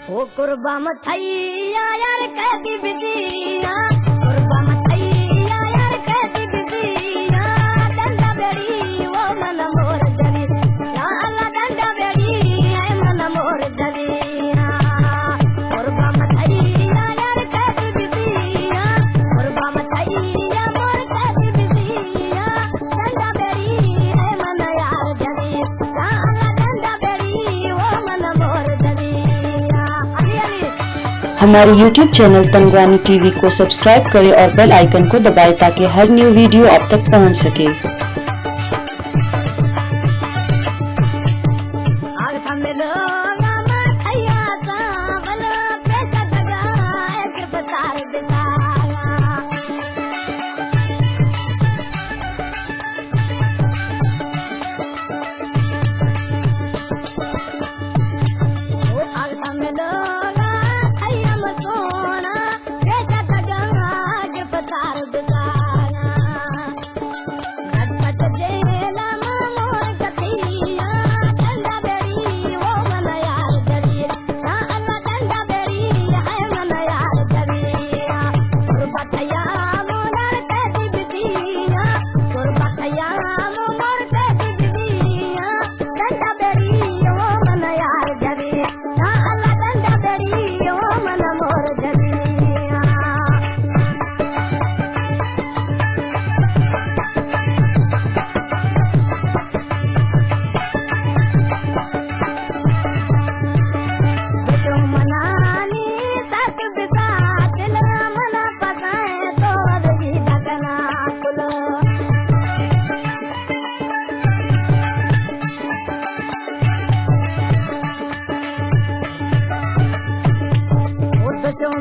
ओ कुर्बा मथैया यार कहती बिजिया कुर्बा मथैया यार कहती बिजिया डंडा बेड़ी वो मन मोर जरी या अल्लाह डंडा बेड़ी है मन मोर जरिया कुर्बा मथैया यार कहती बिजिया कुर्बा मथैया मोर कहती बिजिया डंडा बेड़ी है मन यार जरी या अल्लाह डंडा बेड़ी वो मन मोर जरिया। हमारे YouTube चैनल तंगवानी टीवी को सब्सक्राइब करें और बेल आइकन को दबाएं ताकि हर न्यू वीडियो आप तक पहुंच सके।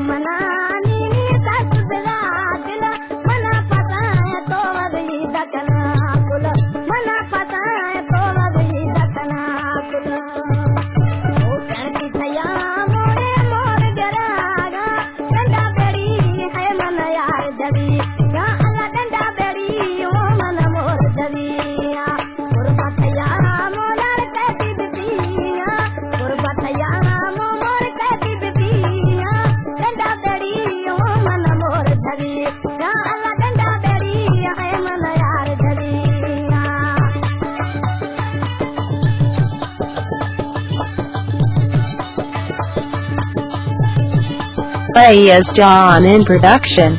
मनानी सच बिला दिल मना पताए तो वही दकना कुल मना पताए तो वही दकना कुल ओ करती थया मोरे मोर गरागा डंडा बेड़ी है मन यार जरी या अल्लाह डंडा बेड़ी ओ मन मोर जरिया कुर्बा थया मोर कहती बितिया कुर्बा थया मोर कहती बितिया डंडा बेड़ी ओ मन मोर जरी या अल्लाह डंडा बेड़ी है मन यार जरिया। Play as John in production.